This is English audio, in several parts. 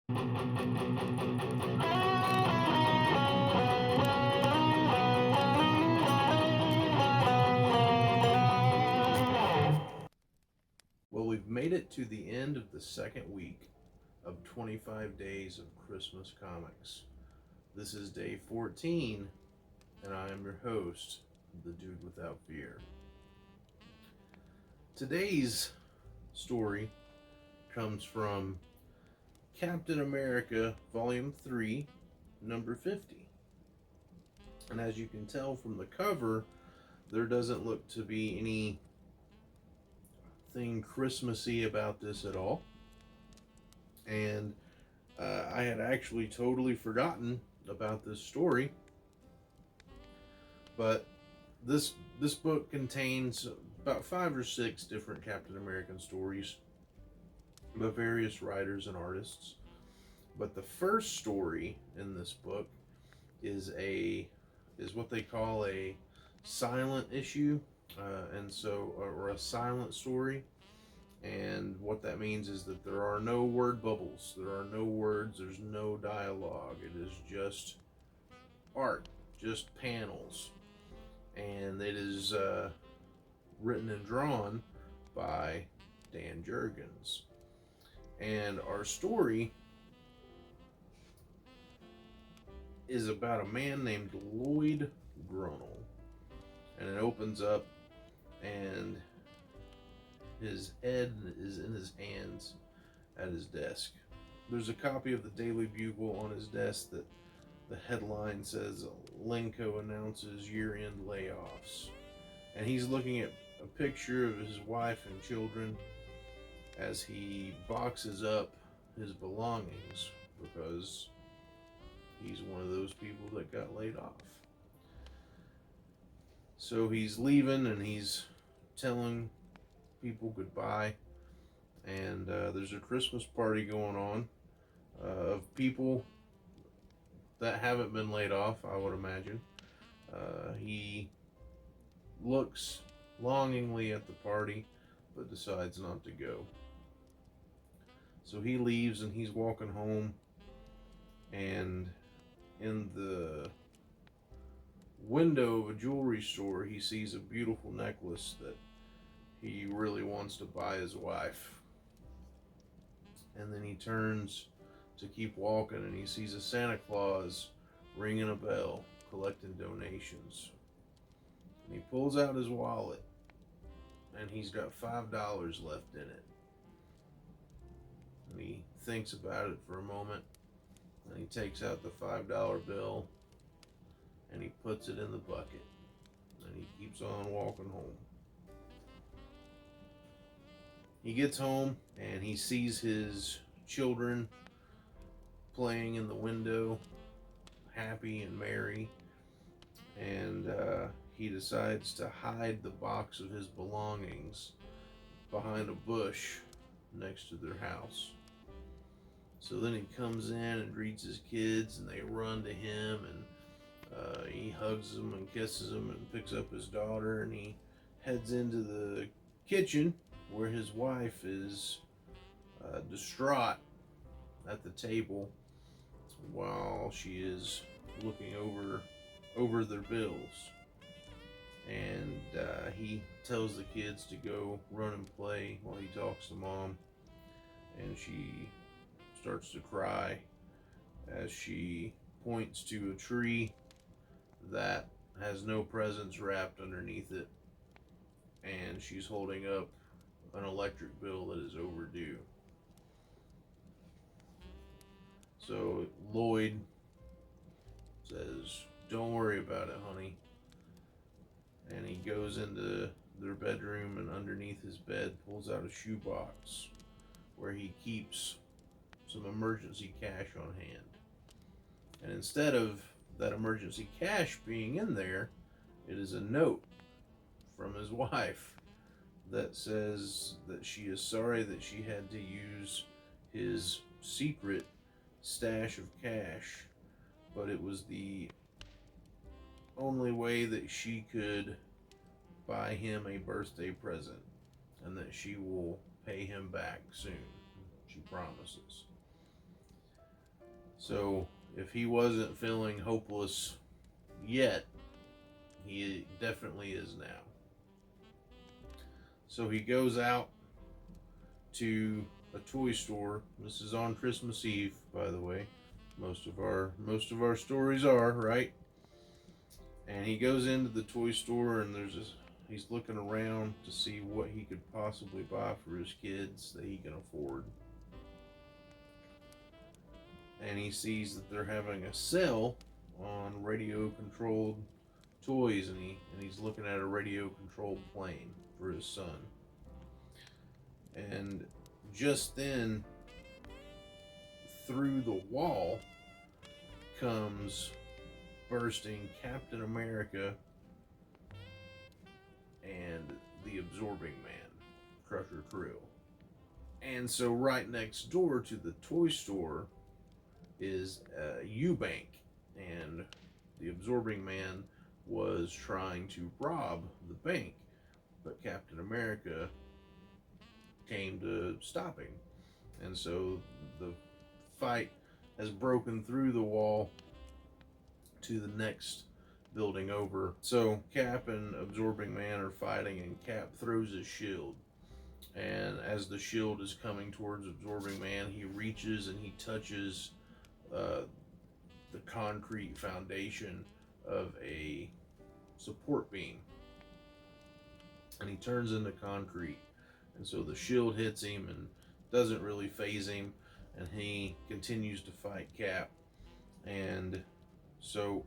Well, we've made it to the end of the second week of 25 days of Christmas comics. This is day 14, and I am your host, the Dude Without Fear. Today's story comes from Captain America, Volume 3, number 50. And as you can tell from the cover, there doesn't look to be anything Christmassy about this at all. And I had actually totally forgotten about this story, but this book contains about 5 or 6 different Captain American stories by various writers and artists. But the first story in this book is what they call a silent issue, or a silent story. And what that means is that there are no word bubbles, there are no words, there's no dialogue. It is just art, just panels, and it is written and drawn by Dan Jurgens. And our story is about a man named Lloyd Grunnell, and it opens up, and his head is in his hands at his desk. There's a copy of the Daily Bugle on his desk that the headline says Lenko announces year-end layoffs. And he's looking at a picture of his wife and children as he boxes up his belongings because he's one of those people that got laid off. So he's leaving and he's telling people goodbye, and there's a Christmas party going on of people that haven't been laid off, I would imagine. He looks longingly at the party but decides not to go. So he leaves and he's walking home, and in the window of a jewelry store he sees a beautiful necklace that he really wants to buy his wife. And then he turns to keep walking and he sees a Santa Claus ringing a bell, collecting donations. And he pulls out his wallet and he's got $5 left in it. And he thinks about it for a moment, and he takes out the $5 bill and he puts it in the bucket, and he keeps on walking home. He gets home and he sees his children playing in the window, happy and merry, and he decides to hide the box of his belongings behind a bush next to their house. So then he comes in and greets his kids, and they run to him, and he hugs them and kisses them and picks up his daughter, and he heads into the kitchen where his wife is distraught at the table while she is looking over their bills. And he tells the kids to go run and play while he talks to mom, and she starts to cry as she points to a tree that has no presents wrapped underneath it, and she's holding up an electric bill that is overdue. So Lloyd says, "Don't worry about it, honey." And he goes into their bedroom, and underneath his bed pulls out a shoebox where he keeps some emergency cash on hand. And instead of that emergency cash being in there, it is a note from his wife that says that she is sorry that she had to use his secret stash of cash, but it was the only way that she could buy him a birthday present, and that she will pay him back soon. She promises. So if he wasn't feeling hopeless yet, he definitely is now. So he goes out to a toy store. This is on Christmas Eve, by the way. Most of our stories are, right? And he goes into the toy store, and he's looking around to see what he could possibly buy for his kids that he can afford. And he sees that they're having a sale on radio controlled toys, and he's looking at a radio controlled plane for his son. And just then, through the wall comes bursting Captain America and the Absorbing Man, Crusher Krill. And so right next door to the toy store is a Eubank, and the Absorbing Man was trying to rob the bank, but Captain America came to stop him. And so the fight has broken through the wall to the next building over. So Cap and Absorbing Man are fighting, and Cap throws his shield. And as the shield is coming towards Absorbing Man, he reaches and he touches the concrete foundation of a support beam. And he turns into concrete. And so the shield hits him and doesn't really faze him. And he continues to fight Cap. And so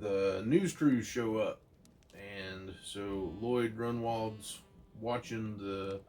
the news crews show up. And so Lloyd Grunwald's watching the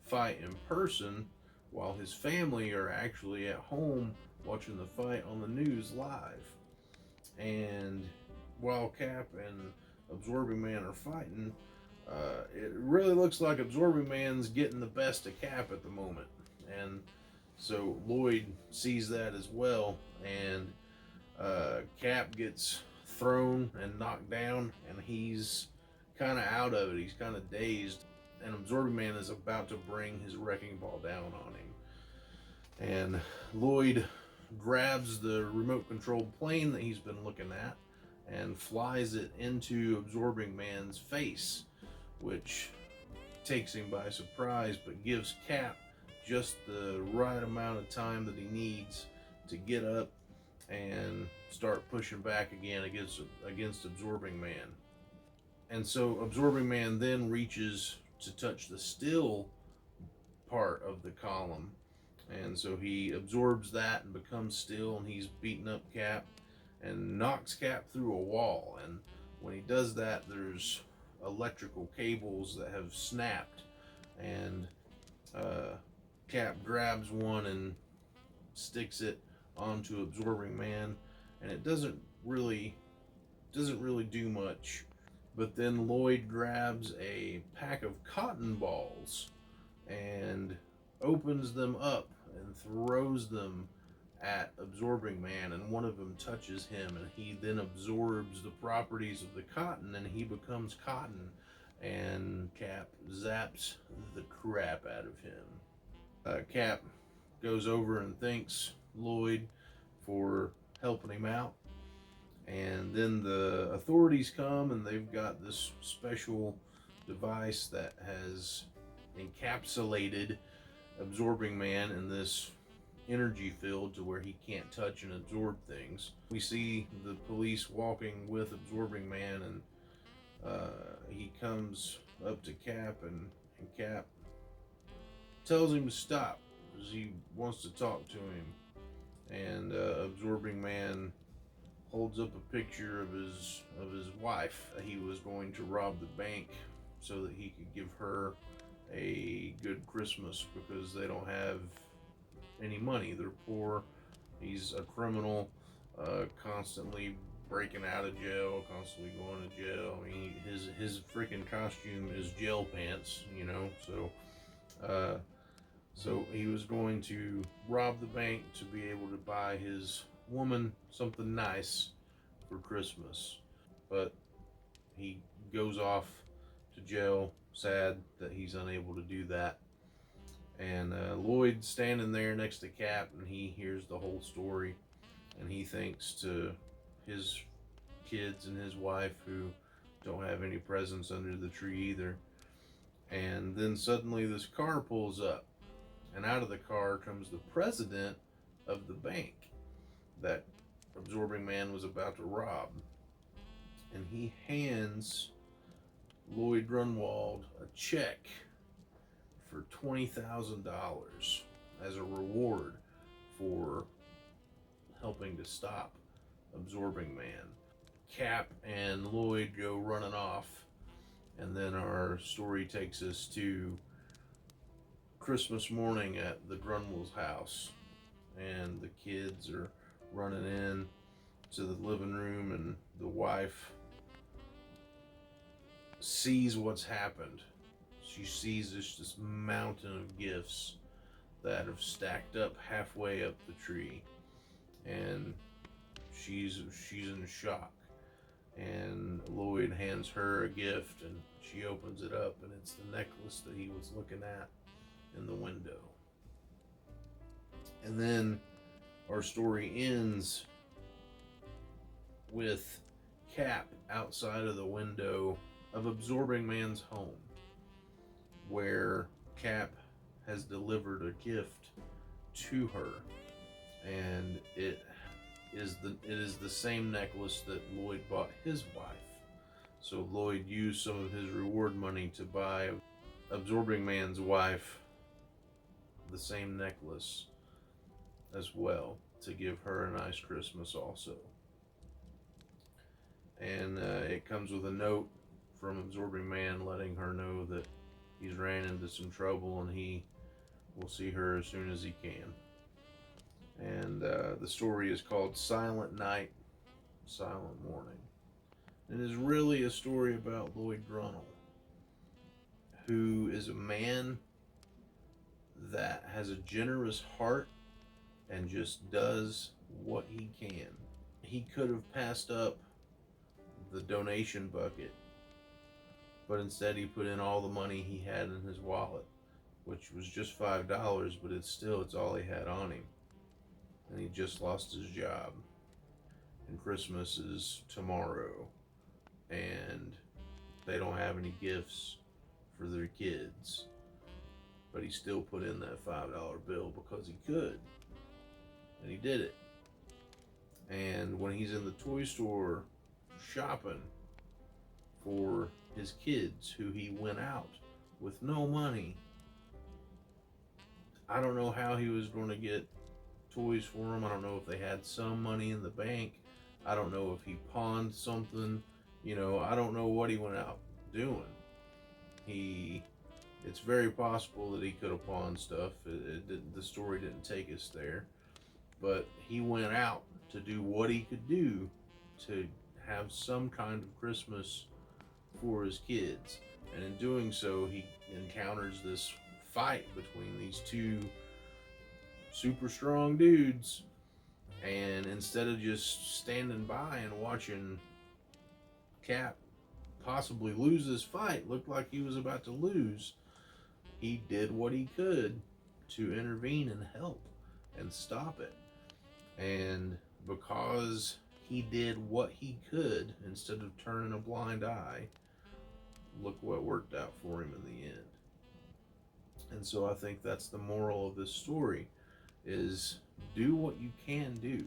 fight in person while his family are actually at home watching the fight on the news live. And while Cap and Absorbing Man are fighting, it really looks like Absorbing Man's getting the best of Cap at the moment. And so Lloyd sees that as well, and Cap gets thrown and knocked down, and he's kind of out of it. He's kind of dazed, and Absorbing Man is about to bring his wrecking ball down on him. And Lloyd grabs the remote controlled plane that he's been looking at and flies it into Absorbing Man's face, which takes him by surprise, but gives Cap just the right amount of time that he needs to get up and start pushing back again against Absorbing Man. And so Absorbing Man then reaches to touch the still part of the column, and so he absorbs that and becomes still, and he's beating up Cap and knocks Cap through a wall. And when he does that, there's electrical cables that have snapped, and Cap grabs one and sticks it onto Absorbing Man, and it doesn't really do much. But then Lloyd grabs a pack of cotton balls and opens them up and throws them at Absorbing Man, and one of them touches him, and he then absorbs the properties of the cotton, and he becomes cotton, and Cap zaps the crap out of him. Cap goes over and thanks Lloyd for helping him out, and then the authorities come, and they've got this special device that has encapsulated Absorbing Man in this energy field to where he can't touch and absorb things. We see the police walking with Absorbing Man, and he comes up to Cap, and Cap tells him to stop because he wants to talk to him. And Absorbing Man holds up a picture of his wife. He was going to rob the bank so that he could give her a good Christmas because they don't have any money. They're poor. He's a criminal, constantly breaking out of jail, constantly going to jail. I mean, his freaking costume is jail pants, you know. So he was going to rob the bank to be able to buy his woman something nice for Christmas. But he goes off to jail, sad that he's unable to do that. And Lloyd's standing there next to Cap, and he hears the whole story. And he thinks to his kids and his wife, who don't have any presents under the tree either. And then suddenly this car pulls up, and out of the car comes the president of the bank that Absorbing Man was about to rob. And he hands Lloyd Grunwald a check for $20,000 as a reward for helping to stop Absorbing Man. Cap and Lloyd go running off, and then our story takes us to Christmas morning at the Grunwald's house, and the kids are running in to the living room, and the wife sees what's happened. She sees this mountain of gifts that have stacked up halfway up the tree, and she's in shock. And Lloyd hands her a gift, and she opens it up, and it's the necklace that he was looking at in the window. And then our story ends with Cap outside of the window of Absorbing Man's home, where Cap has delivered a gift to her, and it is the same necklace that Lloyd bought his wife. So Lloyd used some of his reward money to buy Absorbing Man's wife the same necklace as well, to give her a nice Christmas also. And it comes with a note from Absorbing Man letting her know that he's ran into some trouble and he will see her as soon as he can. And the story is called Silent Night, Silent Morning. It is really a story about Lloyd Grunwald, who is a man that has a generous heart and just does what he can. He could have passed up the donation bucket, but instead he put in all the money he had in his wallet, which was just $5, but it's all he had on him. And he just lost his job. And Christmas is tomorrow, and they don't have any gifts for their kids. But he still put in that $5 bill because he could. And he did it. And when he's in the toy store shopping for his kids, who he went out with no money, I don't know how he was going to get toys for them. I don't know if they had some money in the bank. I don't know if he pawned something. I don't know what he went out doing. It's very possible that he could have pawned stuff. The story didn't take us there. But he went out to do what he could do to have some kind of Christmas for his kids. And in doing so, he encounters this fight between these two super strong dudes. And instead of just standing by and watching Cap possibly lose this fight, looked like he was about to lose, he did what he could to intervene and help and stop it. And because he did what he could instead of turning a blind eye, look what worked out for him in the end. And so I think that's the moral of this story, is do what you can do.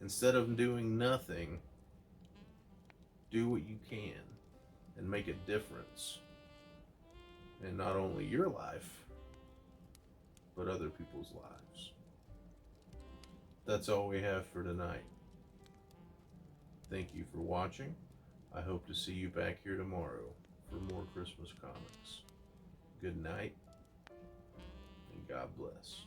Instead of doing nothing, do what you can and make a difference in not only your life, but other people's lives. That's all we have for tonight. Thank you for watching. I hope to see you back here tomorrow for more Christmas comics. Good night, and God bless.